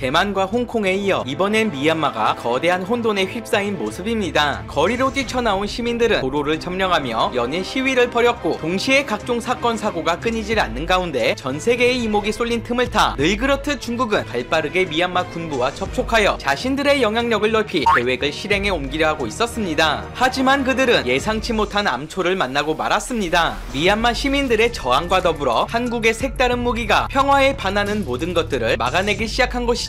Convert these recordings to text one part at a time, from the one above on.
대만과 홍콩에 이어 이번엔 미얀마가 거대한 혼돈에 휩싸인 모습입니다. 거리로 뛰쳐나온 시민들은 도로를 점령하며 연일 시위를 벌였고 동시에 각종 사건 사고가 끊이질 않는 가운데 전 세계의 이목이 쏠린 틈을 타 늘 그렇듯 중국은 발빠르게 미얀마 군부와 접촉하여 자신들의 영향력을 넓히 계획을 실행에 옮기려 하고 있었습니다. 하지만 그들은 예상치 못한 암초를 만나고 말았습니다. 미얀마 시민들의 저항과 더불어 한국의 색다른 무기가 평화에 반하는 모든 것들을 막아내기 시작한 것이죠.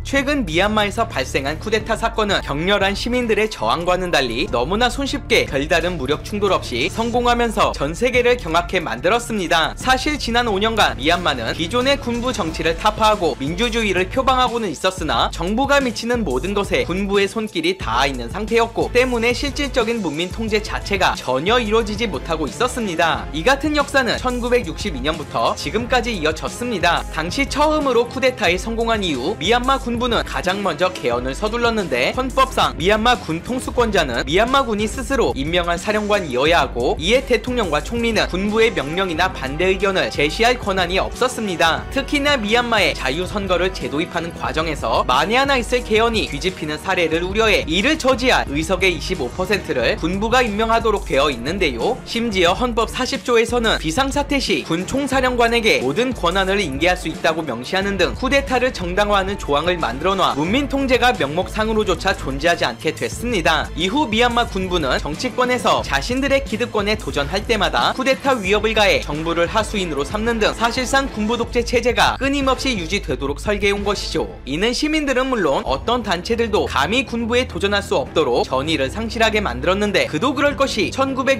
최근 미얀마에서 발생한 쿠데타 사건은 격렬한 시민들의 저항과는 달리 너무나 손쉽게 별다른 무력 충돌 없이 성공하면서 전 세계를 경악해 만들었습니다. 사실 지난 5년간 미얀마는 기존의 군부 정치를 타파하고 민주주의를 표방하고는 있었으나 정부가 미치는 모든 것에 군부의 손길이 닿아 있는 상태였고 때문에 실질적인 문민 통제 자체가 전혀 이루어지지 못하고 있었습니다. 이 같은 역사는 1962년부터 지금까지 이어졌습니다. 당시 처음으로 쿠데타에 성공한 이후 미얀마 군부는 가장 먼저 개헌을 서둘렀는데 헌법상 미얀마 군 통수권자는 미얀마 군이 스스로 임명한 사령관이어야 하고 이에 대통령과 총리는 군부의 명령이나 반대 의견을 제시할 권한이 없었습니다. 특히나 미얀마의 자유선거를 재도입하는 과정에서 만에 하나 있을 개헌이 뒤집히는 사례를 우려해 이를 저지할 의석의 25%를 군부가 임명하도록 되어 있는데요. 심지어 헌법 40조에서는 비상사태 시 군 총사령관에게 모든 권한을 인계할 수 있다고 명시하는 등 쿠데타를 정당화하는 조항을 만들어놔 문민 통제가 명목상으로조차 존재하지 않게 됐습니다. 이후 미얀마 군부는 정치권에서 자신들의 기득권에 도전할 때마다 쿠데타 위협을 가해 정부를 하수인으로 삼는 등 사실상 군부 독재 체제가 끊임없이 유지되도록 설계해온 것이죠. 이는 시민들은 물론 어떤 단체들도 감히 군부에 도전할 수 없도록 전의를 상실하게 만들었는데 그도 그럴 것이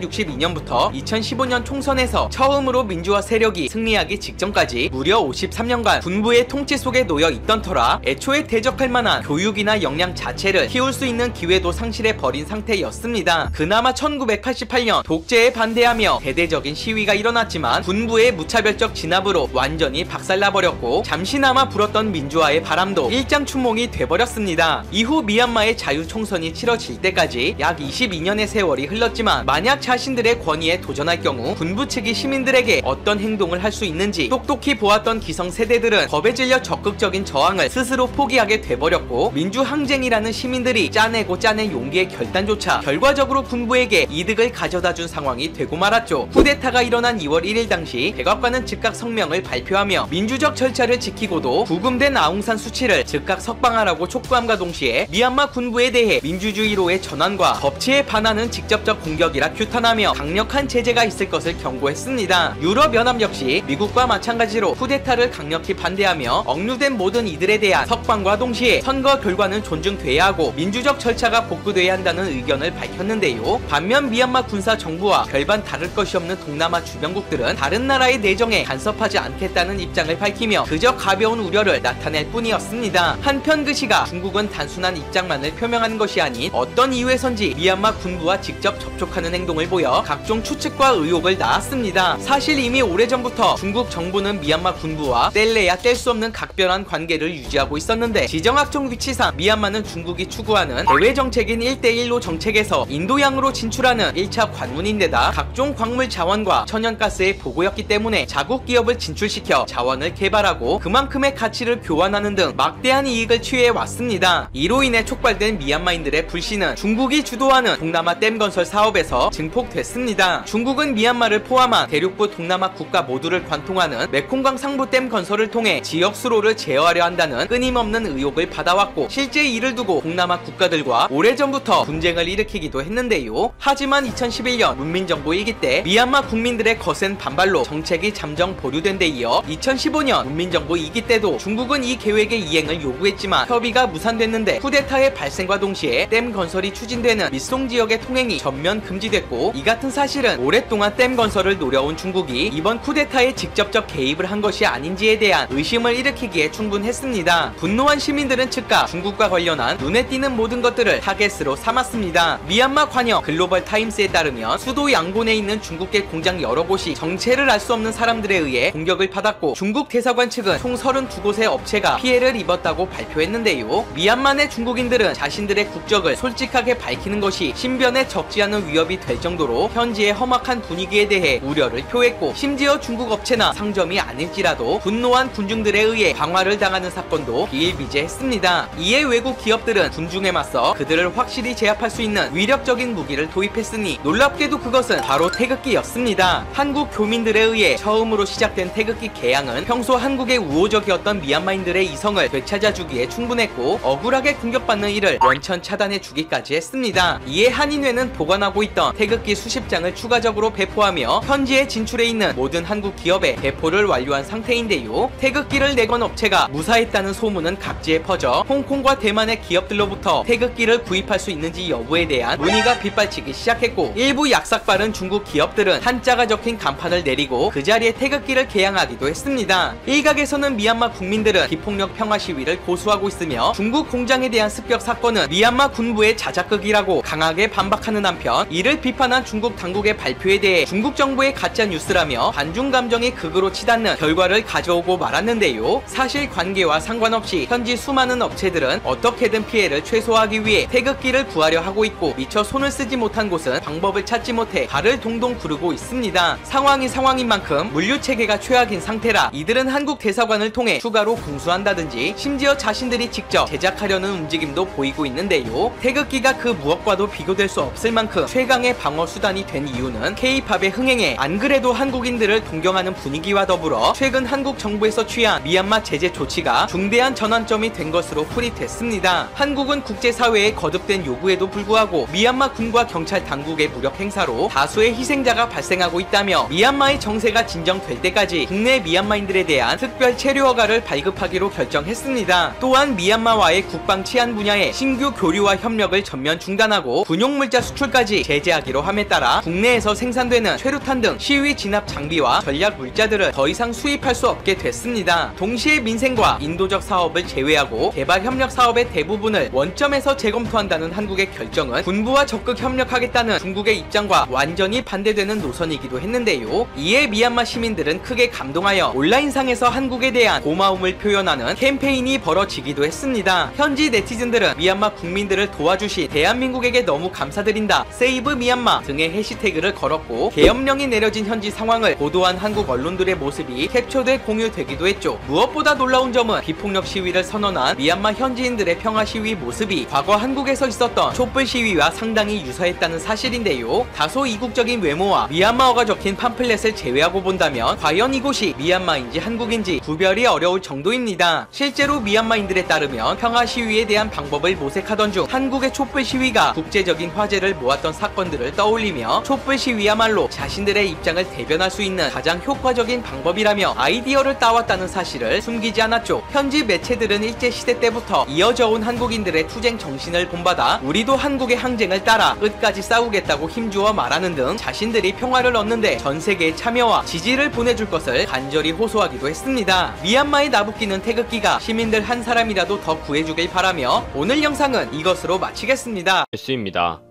1962년부터 2015년 총선에서 처음으로 민주화 세력이 승리하기 직전까지 무려 53년간 군부의 통치 속에 놓여 있던 터라 애초에 대적할 만한 교육이나 역량 자체를 키울 수 있는 기회도 상실해버린 상태였습니다. 그나마 1988년 독재에 반대하며 대대적인 시위가 일어났지만 군부의 무차별적 진압으로 완전히 박살나버렸고 잠시나마 불었던 민주화의 바람도 일장춘몽이 돼버렸습니다. 이후 미얀마의 자유총선이 치러질 때까지 약 22년의 세월이 흘렀지만 만약 자신들의 권위에 도전할 경우 군부 측이 시민들에게 어떤 행동을 할 수 있는지 똑똑히 보았던 기성세대들은 겁에 질려 적극적인 저항을 스스로 포기하게 돼버렸고 민주항쟁이라는 시민들이 짜내고 짜낸 용기의 결단조차 결과적으로 군부에게 이득을 가져다준 상황이 되고 말았죠. 쿠데타가 일어난 2월 1일 당시 백악관은 즉각 성명을 발표하며 민주적 절차를 지키고도 구금된 아웅산 수치를 즉각 석방하라고 촉구함과 동시에 미얀마 군부에 대해 민주주의로의 전환과 법치에 반하는 직접적 공격이라 규탄하며 강력한 제재가 있을 것을 경고했습니다. 유럽연합 역시 미국과 마찬가지로 쿠데타를 강력히 반대하며 억류된 모든 이들에 대한 석방과 동시에 선거 결과는 존중돼야 하고 민주적 절차가 복구돼야 한다는 의견을 밝혔는데요. 반면 미얀마 군사 정부와 별반 다를 것이 없는 동남아 주변국들은 다른 나라의 내정에 간섭하지 않겠다는 입장을 밝히며 그저 가벼운 우려를 나타낼 뿐이었습니다. 한편 그 시각 중국은 단순한 입장만을 표명하는 것이 아닌 어떤 이유에선지 미얀마 군부와 직접 접촉하는 행동을 보여 각종 추측과 의혹을 낳았습니다. 사실 이미 오래전부터 중국 정부는 미얀마 군부와 뗄래야 뗄 수 없는 각별한 관계를 유지하고 있었는데 지정학적 위치상 미얀마는 중국이 추구하는 대외 정책인 1대1로 정책에서 인도양으로 진출하는 1차 관문인데다 각종 광물 자원과 천연가스의 보고였기 때문에 자국 기업을 진출시켜 자원을 개발하고 그만큼의 가치를 교환하는 등 막대한 이익을 취해 왔습니다. 이로 인해 촉발된 미얀마인들의 불신은 중국이 주도하는 동남아 댐 건설 사업에서 증폭됐습니다. 중국은 미얀마를 포함한 대륙부 동남아 국가 모두를 관통하는 메콩강 상부 댐 건설을 통해 지역 수로를 제어하려 한다는 끊임없는 의혹을 받아왔고 실제 이를 두고 동남아 국가들과 오래전부터 분쟁을 일으키기도 했는데요. 하지만 2011년 문민정부 1기 때 미얀마 국민들의 거센 반발로 정책이 잠정 보류된 데 이어 2015년 문민정부 2기 때도 중국은 이 계획의 이행을 요구했지만 협의가 무산됐는데 쿠데타의 발생과 동시에 댐 건설이 추진되는 밑송 지역의 통행이 전면 금지됐고 이 같은 사실은 오랫동안 댐 건설을 노려온 중국이 이번 쿠데타에 직접적 개입을 한 것이 아닌지에 대한 의심을 일으키기에 충분했습니다. 분노 분노한 시민들은 즉각 중국과 관련한 눈에 띄는 모든 것들을 타겟으로 삼았습니다. 미얀마 관영 글로벌 타임스에 따르면 수도 양곤에 있는 중국계 공장 여러 곳이 정체를 알 수 없는 사람들에 의해 공격을 받았고, 중국 대사관 측은 총 32곳의 업체가 피해를 입었다고 발표했는데요. 미얀마 내 중국인들은 자신들의 국적을 솔직하게 밝히는 것이 신변에 적지 않은 위협이 될 정도로 현지의 험악한 분위기에 대해 우려를 표했고, 심지어 중국 업체나 상점이 아닐지라도 분노한 군중들에 의해 방화를 당하는 사건도 비일비재했습니다. 이에 외국 기업들은 군중에 맞서 그들을 확실히 제압할 수 있는 위력적인 무기를 도입했으니 놀랍게도 그것은 바로 태극기였습니다. 한국 교민들에 의해 처음으로 시작된 태극기 개양은 평소 한국의 우호적이었던 미얀마인들의 이성을 되찾아주기에 충분했고, 억울하게 공격받는 이를 원천 차단해주기까지 했습니다. 이에 한인회는 보관하고 있던 태극기 수십 장을 추가적으로 배포하며 현지에 진출해 있는 모든 한국 기업에 배포를 완료한 상태인데요. 태극기를 내건 업체가 무사했다는 소문은 각지에 퍼져 홍콩과 대만의 기업들로부터 태극기를 구입할 수 있는지 여부에 대한 문의가 빗발치기 시작했고, 일부 약삭빠른 중국 기업들은 한자가 적힌 간판을 내리고 그 자리에 태극기를 개양하기도 했습니다. 일각에서는 미얀마 국민들은 비폭력 평화 시위를 고수하고 있으며 중국 공장에 대한 습격 사건은 미얀마 군부의 자작극이라고 강하게 반박하는 한편, 이를 비판한 중국 당국의 발표에 대해 중국 정부의 가짜 뉴스라며 반중 감정이 극으로 치닫는 결과를 가져오고 말았는데요. 사실 관계와 상관없이 현지 수많은 업체들은 어떻게든 피해를 최소화하기 위해 태극기를 구하려 하고 있고, 미처 손을 쓰지 못한 곳은 방법을 찾지 못해 발을 동동 구르고 있습니다. 상황이 상황인 만큼 물류체계가 최악인 상태라 이들은 한국 대사관을 통해 추가로 공수한다든지 심지어 자신들이 직접 제작하려는 움직임도 보이고 있는데요. 태극기가 그 무엇과도 비교될 수 없을 만큼 최강의 방어 수단이 된 이유는 K-팝의 흥행에 안 그래도 한국인들을 동경하는 분위기와 더불어 최근 한국 정부에서 취한 미얀마 제재 조치가 중대한 전환점이 된 것으로 풀이됐습니다. 한국은 국제사회의 거듭된 요구에도 불구하고 미얀마 군과 경찰 당국의 무력 행사로 다수의 희생자가 발생하고 있다며, 미얀마의 정세가 진정될 때까지 국내 미얀마인들에 대한 특별 체류 허가를 발급하기로 결정했습니다. 또한 미얀마와의 국방 치안 분야의 신규 교류와 협력을 전면 중단하고 군용물자 수출까지 제재하기로 함에 따라 국내에서 생산되는 최루탄 등 시위 진압 장비와 전략 물자들을 더 이상 수입할 수 없게 됐습니다. 동시에 민생과 인도적 사업을 제외하고 개발 협력 사업의 대부분을 원점에서 재검토한다는 한국의 결정은 군부와 적극 협력하겠다는 중국의 입장과 완전히 반대되는 노선이기도 했는데요. 이에 미얀마 시민들은 크게 감동하여 온라인상에서 한국에 대한 고마움을 표현하는 캠페인이 벌어지기도 했습니다. 현지 네티즌들은 미얀마 국민들을 도와주신 대한민국에게 너무 감사드린다, 세이브 미얀마 등의 해시태그를 걸었고, 계엄령이 내려진 현지 상황을 보도한 한국 언론들의 모습이 캡처돼 공유되기도 했죠. 무엇보다 놀라운 점은 비폭력 시위를 선언한 미얀마 현지인들의 평화 시위 모습이 과거 한국에서 있었던 촛불 시위와 상당히 유사했다는 사실인데요. 다소 이국적인 외모와 미얀마어가 적힌 팜플렛을 제외하고 본다면 과연 이곳이 미얀마인지 한국인지 구별이 어려울 정도입니다. 실제로 미얀마인들에 따르면 평화 시위에 대한 방법을 모색하던 중 한국의 촛불 시위가 국제적인 화제를 모았던 사건들을 떠올리며, 촛불 시위야말로 자신들의 입장을 대변할 수 있는 가장 효과적인 방법이라며 아이디어를 따왔다는 사실을 숨기지 않았죠. 현지 매체들은 일제시대 때부터 이어져 온 한국인들의 투쟁 정신을 본받아 우리도 한국의 항쟁을 따라 끝까지 싸우겠다고 힘주어 말하는 등 자신들이 평화를 얻는데 전세계의 참여와 지지를 보내줄 것을 간절히 호소하기도 했습니다. 미얀마에 나부끼는 태극기가 시민들 한 사람이라도 더 구해주길 바라며 오늘 영상은 이것으로 마치겠습니다. 뉴스입니다.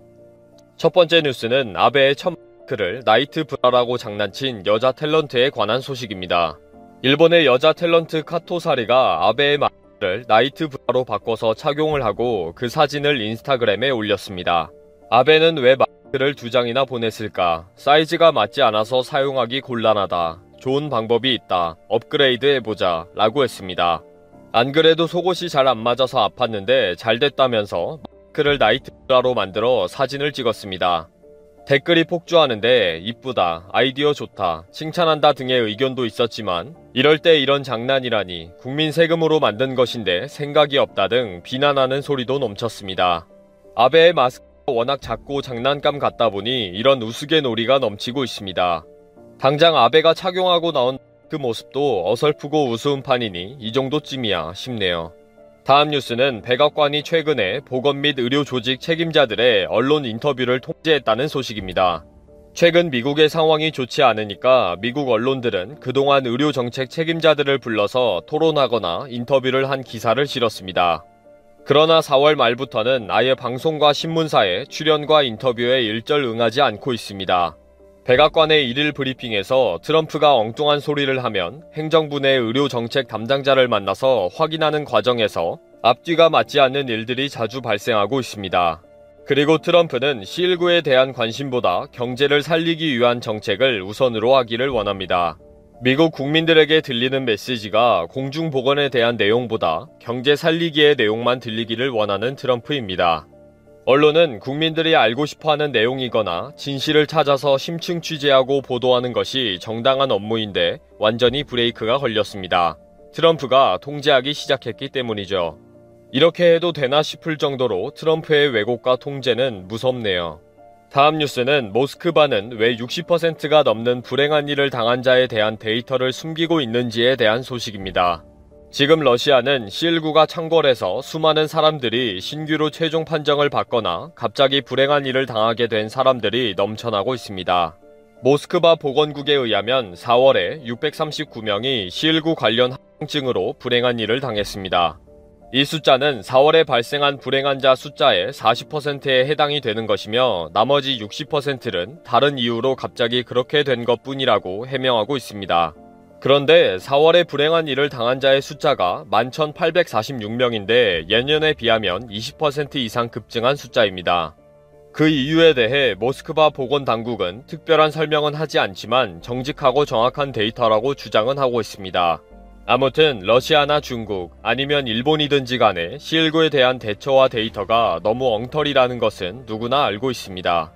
첫 번째 뉴스는 아베의 첫 마스크를 나이트 브라라고 장난친 여자 탤런트에 관한 소식입니다. 일본의 여자 탤런트 카토사리가 아베의 마스크를 나이트 브라로 바꿔서 착용을 하고 그 사진을 인스타그램에 올렸습니다. 아베는 왜 마스크를 2장이나 보냈을까? 사이즈가 맞지 않아서 사용하기 곤란하다. 좋은 방법이 있다. 업그레이드 해보자. 라고 했습니다. 안 그래도 속옷이 잘 안 맞아서 아팠는데 잘 됐다면서 마스크를 나이트 브라로 만들어 사진을 찍었습니다. 댓글이 폭주하는데 이쁘다, 아이디어 좋다, 칭찬한다 등의 의견도 있었지만, 이럴 때 이런 장난이라니, 국민 세금으로 만든 것인데 생각이 없다 등 비난하는 소리도 넘쳤습니다. 아베의 마스크가 워낙 작고 장난감 같다 보니 이런 우스갯놀이가 넘치고 있습니다. 당장 아베가 착용하고 나온 그 모습도 어설프고 우스운 판이니 이 정도쯤이야 싶네요. 다음 뉴스는 백악관이 최근에 보건 및 의료 조직 책임자들의 언론 인터뷰를 통제했다는 소식입니다. 최근 미국의 상황이 좋지 않으니까 미국 언론들은 그동안 의료정책 책임자들을 불러서 토론하거나 인터뷰를 한 기사를 실었습니다. 그러나 4월 말부터는 아예 방송과 신문사에 출연과 인터뷰에 일절 응하지 않고 있습니다. 백악관의 1일 브리핑에서 트럼프가 엉뚱한 소리를 하면 행정부 내 의료정책 담당자를 만나서 확인하는 과정에서 앞뒤가 맞지 않는 일들이 자주 발생하고 있습니다. 그리고 트럼프는 C19에 대한 관심보다 경제를 살리기 위한 정책을 우선으로 하기를 원합니다. 미국 국민들에게 들리는 메시지가 공중보건에 대한 내용보다 경제 살리기의 내용만 들리기를 원하는 트럼프입니다. 언론은 국민들이 알고 싶어하는 내용이거나 진실을 찾아서 심층 취재하고 보도하는 것이 정당한 업무인데 완전히 브레이크가 걸렸습니다. 트럼프가 통제하기 시작했기 때문이죠. 이렇게 해도 되나 싶을 정도로 트럼프의 왜곡과 통제는 무섭네요. 다음 뉴스는 모스크바는 왜 60%가 넘는 불행한 일을 당한 자에 대한 데이터를 숨기고 있는지에 대한 소식입니다. 지금 러시아는 C19가 창궐해서 수많은 사람들이 신규로 최종 판정을 받거나 갑자기 불행한 일을 당하게 된 사람들이 넘쳐나고 있습니다. 모스크바 보건국에 의하면 4월에 639명이 C19 관련 합병증으로 불행한 일을 당했습니다. 이 숫자는 4월에 발생한 불행한 자 숫자의 40%에 해당이 되는 것이며 나머지 60%는 다른 이유로 갑자기 그렇게 된 것뿐이라고 해명하고 있습니다. 그런데 4월에 불행한 일을 당한 자의 숫자가 11,846명인데 예년에 비하면 20% 이상 급증한 숫자입니다. 그 이유에 대해 모스크바 보건당국은 특별한 설명은 하지 않지만 정직하고 정확한 데이터라고 주장은 하고 있습니다. 아무튼 러시아나 중국 아니면 일본이든지 간에 C19에 대한 대처와 데이터가 너무 엉터리라는 것은 누구나 알고 있습니다.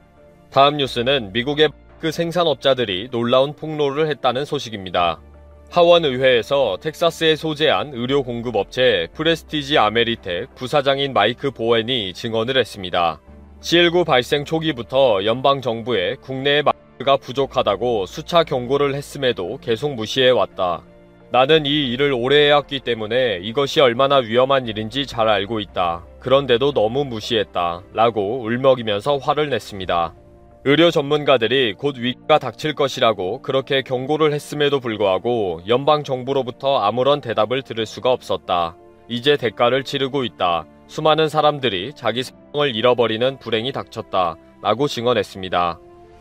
다음 뉴스는 미국의 마스크 생산업자들이 놀라운 폭로를 했다는 소식입니다. 하원의회에서 텍사스에 소재한 의료공급업체 프레스티지 아메리텍 부사장인 마이크 보웬이 증언을 했습니다. C19 발생 초기부터 연방정부에 국내에 마스크가 부족하다고 수차 경고를 했음에도 계속 무시해왔다. 나는 이 일을 오래 해왔기 때문에 이것이 얼마나 위험한 일인지 잘 알고 있다. 그런데도 너무 무시했다. 라고 울먹이면서 화를 냈습니다. 의료 전문가들이 곧 위기가 닥칠 것이라고 그렇게 경고를 했음에도 불구하고 연방정부로부터 아무런 대답을 들을 수가 없었다. 이제 대가를 치르고 있다. 수많은 사람들이 자기 생명을 잃어버리는 불행이 닥쳤다. 라고 증언했습니다.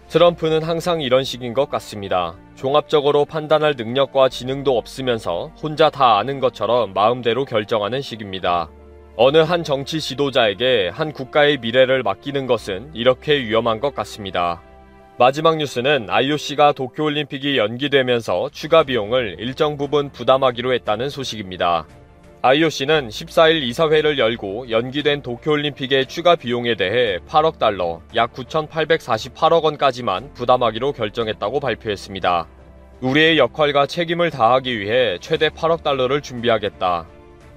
트럼프는 항상 이런 식인 것 같습니다. 종합적으로 판단할 능력과 지능도 없으면서 혼자 다 아는 것처럼 마음대로 결정하는 식입니다. 어느 한 정치 지도자에게 한 국가의 미래를 맡기는 것은 이렇게 위험한 것 같습니다. 마지막 뉴스는 IOC가 도쿄올림픽이 연기되면서 추가 비용을 일정 부분 부담하기로 했다는 소식입니다. IOC는 14일 이사회를 열고 연기된 도쿄올림픽의 추가 비용에 대해 8억 달러, 약 9,848억 원까지만 부담하기로 결정했다고 발표했습니다. 우리의 역할과 책임을 다하기 위해 최대 8억 달러를 준비하겠다.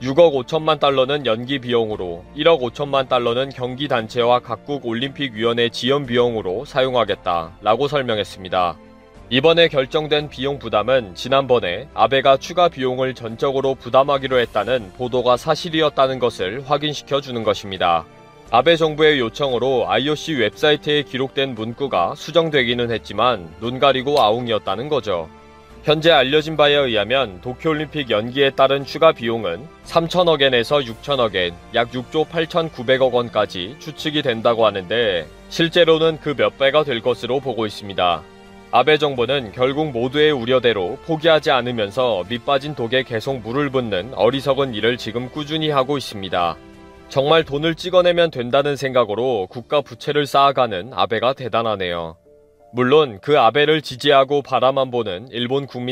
6억 5천만 달러는 연기 비용으로, 1억 5천만 달러는 경기단체와 각국 올림픽위원회 지원 비용으로 사용하겠다. 라고 설명했습니다. 이번에 결정된 비용 부담은 지난번에 아베가 추가 비용을 전적으로 부담하기로 했다는 보도가 사실이었다는 것을 확인시켜 주는 것입니다. 아베 정부의 요청으로 IOC 웹사이트에 기록된 문구가 수정되기는 했지만 눈 가리고 아웅이었다는 거죠. 현재 알려진 바에 의하면 도쿄올림픽 연기에 따른 추가 비용은 3천억엔에서 6천억엔, 약 6조 8,900억 원까지 추측이 된다고 하는데 실제로는 그 몇 배가 될 것으로 보고 있습니다. 아베 정부는 결국 모두의 우려대로 포기하지 않으면서 밑빠진 독에 계속 물을 붓는 어리석은 일을 지금 꾸준히 하고 있습니다. 정말 돈을 찍어내면 된다는 생각으로 국가 부채를 쌓아가는 아베가 대단하네요. 물론 그 아베를 지지하고 바라만 보는 일본 국민